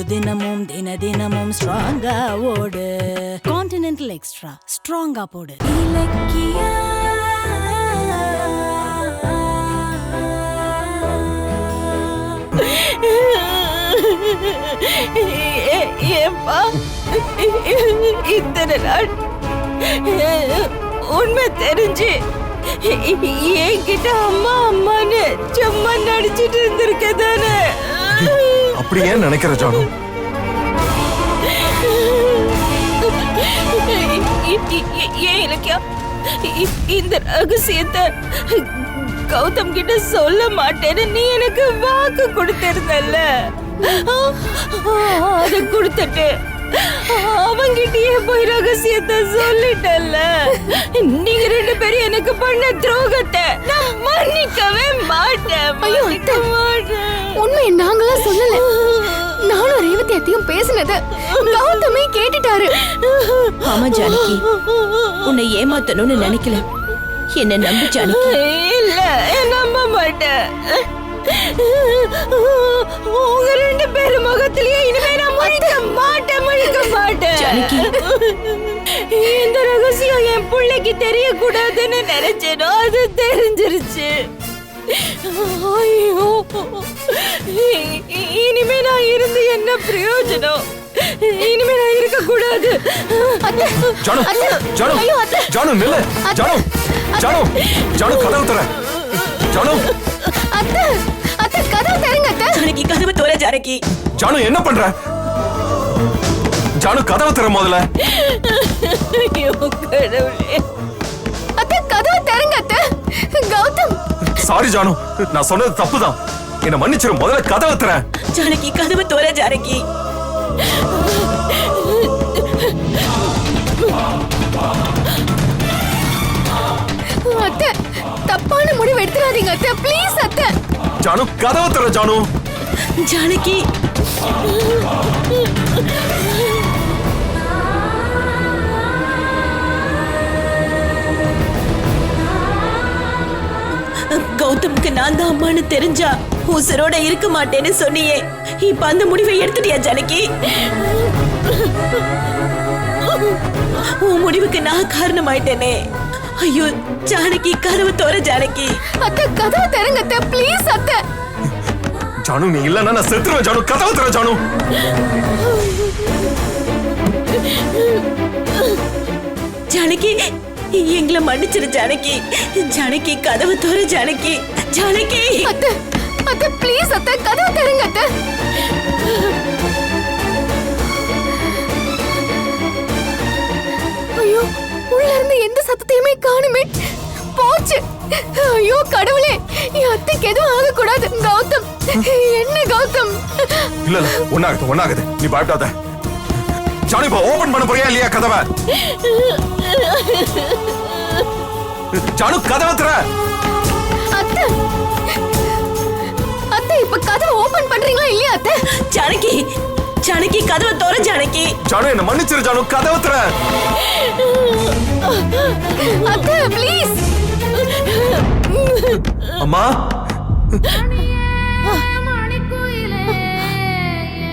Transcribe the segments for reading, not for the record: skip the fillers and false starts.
தினமும் தினமும் ஸ்ட்ராங்கா ஓடு. கான்டினென்டல் எக்ஸ்ட்ரா ஸ்ட்ராங்கா போடு. இலக்கியா ஏப்பா இத்தனை நாள் உண்மை தெரிஞ்சு என்கிட்ட அம்மா அம்மான்னு சும்மா நடிச்சிட்டு இருந்திருக்க தானே. அப்படி ஏன் நினைக்கிற ஜானு? ஏன் இலக்கியா இந்த ரகசியத்தை கௌதம் கிட்ட சொல்ல மாட்டேன்னு நீ எனக்கு வாக்கு கொடுத்திருந்தல்ல, அத கொடுத்துட்டு அவங்கிட்டயே போய் ரகசியத்தை சொல்லிட்டல்ல. நீங்க ரெண்டு பேரும் எனக்கு பண்ண துரோகத்தை நான் மன்னிக்கவே மாட்டேன். உண்மையை நாங்களா சொல்லல. நானும் ரேவதி அத்தையும் பேசினத கௌதமே கேட்டுட்டாரு. ஆமா ஜானகி, உன்னை ஏமாத்தணும்னு நினைக்கல. என்ன நம்பு ஜானகி. இல்ல நம்ப மாட்டேன். உங்க ரெண்டு பேரும் முகத்திலேயே இனிமே நான் முழிக்க மாட்டேன் ஜானகி. இந்த ரகசியம் என் பிள்ளைக்கு தெரியக்கூடாதுன்னு நினைச்சேனோ அது தெரிஞ்சிருச்சு. ஐயோ, இனிமே நான் இருந்து என்ன பிரயோஜனம்? இனிமே நான் இருக்க கூடாது. ஜானு ஜானு ஜானு நில்லு. ஜானு ஜானு ஜானு கதவு தர. ஜானு அத்தை அத்தை கதவு தரங்க அத்தை. ஜானகி கதவு தோற. ஜானகி ஜானு என்ன பண்ற? ஜானு கதவு தர முதல்ல. ஐயோ கடவுளே. அத்தை கதவு தரங்க அத்தை. கௌதம் சாரி ஜானு, நான் சொன்னது தப்புதான். என்ன மன்னிச்சிரு. முதல்ல கதவு தர. ஜானகி கதவு தோற. ஜானகி அத்தை தப்பான முடிவு எடுத்துறாதீங்க அத்தை, ப்ளீஸ் அத்தை. ஜானு கதவு தர. ஜானு ஜானகி கௌதம்க்கு நான் தான் அம்மான்னு தெரிஞ்சா உசுரோட இருக்க மாட்டேன்னு சொன்னியே, இப்ப அந்த முடிவை எடுத்துட்டியா ஜானகி? உன் முடிவுக்கு நான் காரணமாயிட்டேனே. ஐயோ ஜானகி கதவு தோற. ஜானகி அத்தை கதவு தரங்க அத்தை, ப்ளீஸ் அத்தை. ஜானு நீ இல்லன்னா நான் செத்துருவேன். ஜானு கதவு தர. ஜானு ஜானகி எங்களை மன்னிச்சிரு ஜானகி. ஜானகி கதவு தோற. ஜானகி ஜானகி அத்தை அத்தை ப்ளீஸ் அத்தை கதவு தரங்க அத்தை. ஐயோ உள்ள இருந்து எந்த சத்தத்தையுமே காணுமே. போச்சு. ஐயோ கடவுளே, என் அத்தைக்கு எதுவும் ஆகக்கூடாது. கௌதம் என்ன கௌதம்? இல்ல இல்ல ஒன்னாகுது. நீ பயப்படாத. ஜானு இப்ப ஓபன் பண்ண போறியா இல்லையா கதவை? ஜானு கதவை தர. அத்தை அத்தை இப்ப கதவை ஓபன் பண்றீங்களா இல்லையா அத்தை? ஜானகி ஜானகி கதவை தோற. ஜானகி ஜானு என்ன மன்னிச்சிரு. ஜானு கதவை தர. அத்தை ப்ளீஸ். அம்மா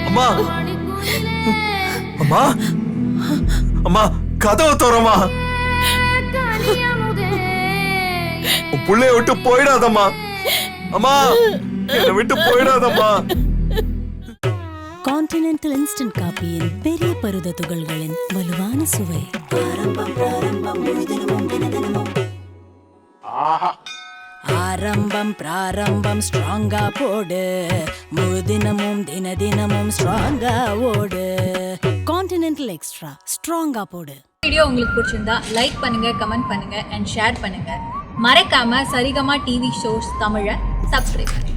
அம்மா அம்மா அம்மா கதவை தோறமா. உன் புள்ளைய விட்டு போயிடாதம்மா. அம்மா என்னை விட்டு போயிடாதம்மா. கான்டினென்டல் இன்ஸ்டன்ட் காப்பியின் பெரிய பருத துகள்களின் வலுவான சுவை. ஆரம்பம் பிராரம்பம் ஸ்ட்ராங்கா போடு. முழுதினமும் தினமும் ஸ்ட்ராங்கா ஓடு. கான்டினென்டல் எக்ஸ்ட்ரா ஸ்ட்ராங்கா போடு. வீடியோ உங்களுக்கு பிடிச்சிருந்தா லைக் பண்ணுங்க, கமெண்ட் பண்ணுங்க அண்ட் ஷேர் பண்ணுங்க. மறக்காம சரிகமா டிவி ஷோஸ் தமிழை சப்ஸ்கிரைப் பண்ணுங்க.